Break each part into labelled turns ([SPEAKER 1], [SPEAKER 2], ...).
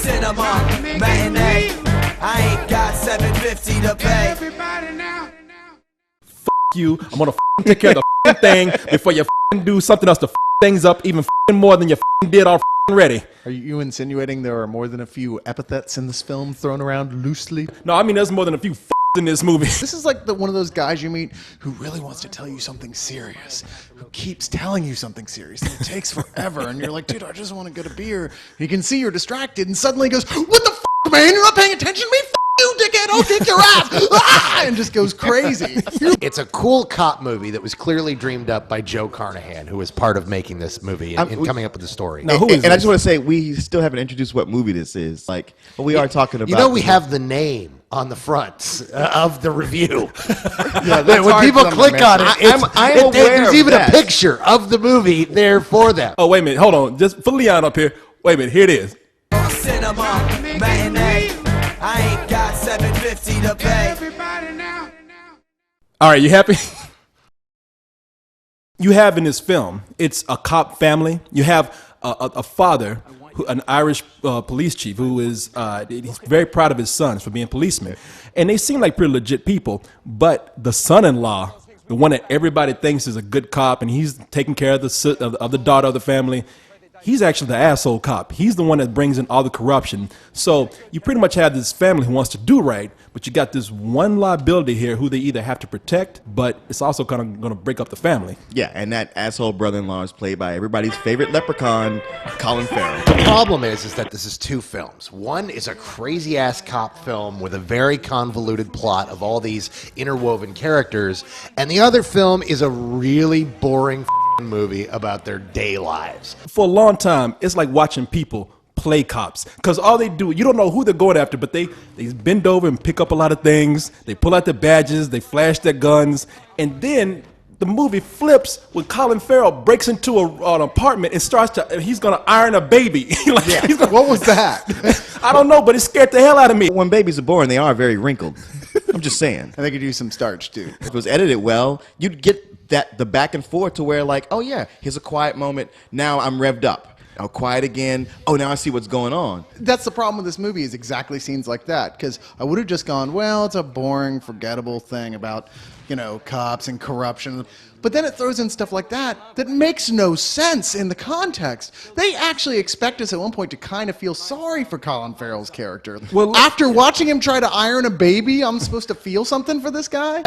[SPEAKER 1] Cinema, matinee. I ain't got $7.50 to pay.
[SPEAKER 2] You, I'm gonna take care of the thing before you do something else to things up even more than you did already.
[SPEAKER 3] Are you insinuating there are more than a few epithets in this film thrown around loosely?
[SPEAKER 2] No, I mean there's more than a few in this movie.
[SPEAKER 3] This is like one of those guys you meet who really wants to tell you something serious, who keeps telling you something serious, and it takes forever, and you're like, dude, I just want to get a beer. And he can see you're distracted, and suddenly he goes, what the man? You're not paying attention to me? You dickhead, I'll kick your ass! Ah! And just goes crazy.
[SPEAKER 4] It's a cool cop movie that was clearly dreamed up by Joe Carnahan, who was part of making this movie and coming up with the story.
[SPEAKER 5] Now, who is and I just want to say, we still haven't introduced what movie this is. Like, but we are talking about.
[SPEAKER 4] You know, we have the name on the front of the review.
[SPEAKER 3] Yeah,
[SPEAKER 4] when people click on it,
[SPEAKER 5] I'm aware
[SPEAKER 4] there's even
[SPEAKER 5] of that.
[SPEAKER 4] a picture of the movie there for them.
[SPEAKER 2] Oh, wait a minute. Hold on. Just for Leon up here. Wait a minute. Here it is.
[SPEAKER 1] Cinema, matinee. I ain't got $7.50 to pay.
[SPEAKER 2] All right, you happy? You have in this film, it's a cop family. You have a father, an Irish police chief, who is he's very proud of his sons for being policemen. And they seem like pretty legit people, but the son-in-law, the one that everybody thinks is a good cop, and he's taking care of the daughter of the family, he's actually the asshole cop. He's the one that brings in all the corruption. So you pretty much have this family who wants to do right, but you got this one liability here who they either have to protect, but it's also kind of going to break up the family.
[SPEAKER 5] Yeah, and that asshole brother-in-law is played by everybody's favorite leprechaun, Colin Farrell.
[SPEAKER 4] The problem is that this is two films. One is a crazy-ass cop film with a very convoluted plot of all these interwoven characters, and the other film is a really boring movie about their day lives.
[SPEAKER 2] For a long time, it's like watching people play cops, because all they do, you don't know who they're going after, but they bend over and pick up a lot of things. They pull out their badges, they flash their guns, and then the movie flips when Colin Farrell breaks into an apartment and he's gonna iron a baby.
[SPEAKER 3] What was that?
[SPEAKER 2] I don't know, but it scared the hell out of me.
[SPEAKER 5] When babies are born, they are very wrinkled. I'm just saying.
[SPEAKER 3] And they could use some starch, too.
[SPEAKER 5] If it was edited well, you'd get the back and forth to where, like, oh yeah, here's a quiet moment. Now I'm revved up. Now quiet again. Oh, now I see what's going on.
[SPEAKER 3] That's the problem with this movie, is exactly scenes like that. Because I would have just gone, well, it's a boring, forgettable thing about, cops and corruption. But then it throws in stuff like that makes no sense in the context. They actually expect us at one point to kind of feel sorry for Colin Farrell's character.
[SPEAKER 2] Well,
[SPEAKER 3] after watching him try to iron a baby, I'm supposed to feel something for this guy?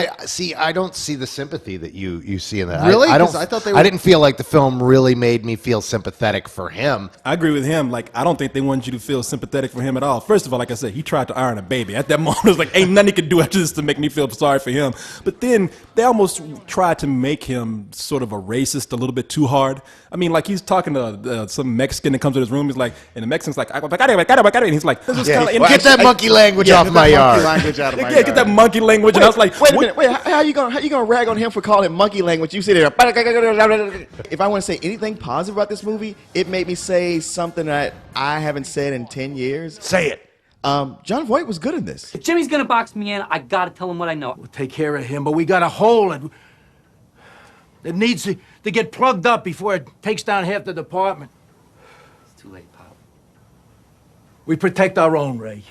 [SPEAKER 4] I don't see the sympathy that you see in that.
[SPEAKER 3] Really?
[SPEAKER 4] I
[SPEAKER 3] 'Cause I thought they were...
[SPEAKER 4] I didn't feel like the film really made me feel sympathetic for him.
[SPEAKER 2] I agree with him. Like, I don't think they wanted you to feel sympathetic for him at all. First of all, like I said, he tried to iron a baby. At that moment, it was like, ain't nothing he could do after this to make me feel sorry for him. But then they almost tried to make him sort of a racist a little bit too hard. I mean, like, he's talking to some Mexican that comes to his room. He's like, and the Mexican's like, and he's like, this is kind of
[SPEAKER 4] get that monkey language off my yard.
[SPEAKER 2] Yeah, get that monkey language. And I was like,
[SPEAKER 5] wait a minute, wait, how you gonna rag on him for calling it monkey language? You sit there. If I want to say anything positive about this movie, it made me say something that I haven't said in 10 years.
[SPEAKER 4] Say it.
[SPEAKER 5] John Voight was good in this.
[SPEAKER 6] If Jimmy's gonna box me in, I gotta tell him what I know.
[SPEAKER 7] We'll take care of him, but we got a hole that needs to get plugged up before it takes down half the department.
[SPEAKER 6] It's too late, Pop.
[SPEAKER 7] We protect our own, Ray.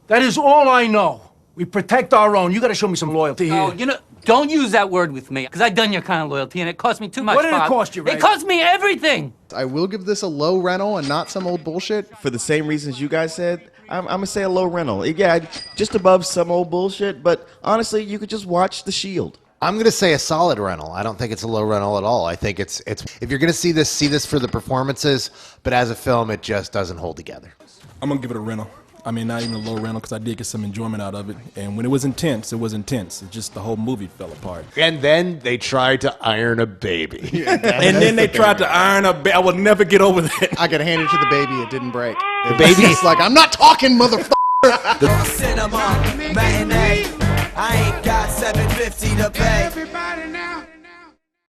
[SPEAKER 7] That is all I know. We protect our own. You gotta show me some loyalty here.
[SPEAKER 6] Oh, don't use that word with me, because I've done your kind of loyalty, and it cost me too much,
[SPEAKER 7] What did
[SPEAKER 6] Pop.
[SPEAKER 7] it cost you, Ray?
[SPEAKER 6] It cost me everything!
[SPEAKER 3] I will give this a low rental and not some old bullshit.
[SPEAKER 5] For the same reasons you guys said, I'm gonna say a low rental. Yeah, just above some old bullshit, but honestly, you could just watch The Shield.
[SPEAKER 4] I'm going to say a solid rental. I don't think it's a low rental at all. I think it's if you're going to see this for the performances, but as a film, it just doesn't hold together.
[SPEAKER 2] I'm going to give it a rental. I mean, not even a low rental, because I did get some enjoyment out of it. And when it was intense, it was intense. It's just the whole movie fell apart.
[SPEAKER 4] And then they tried to iron a baby.
[SPEAKER 2] And then they tried to iron a baby. I will never get over that.
[SPEAKER 3] I got handed to the baby, it didn't break.
[SPEAKER 4] The baby
[SPEAKER 3] It's like, I'm not talking, motherfucker!
[SPEAKER 1] Cinema, matinee. I ain't got $7.50 to pay.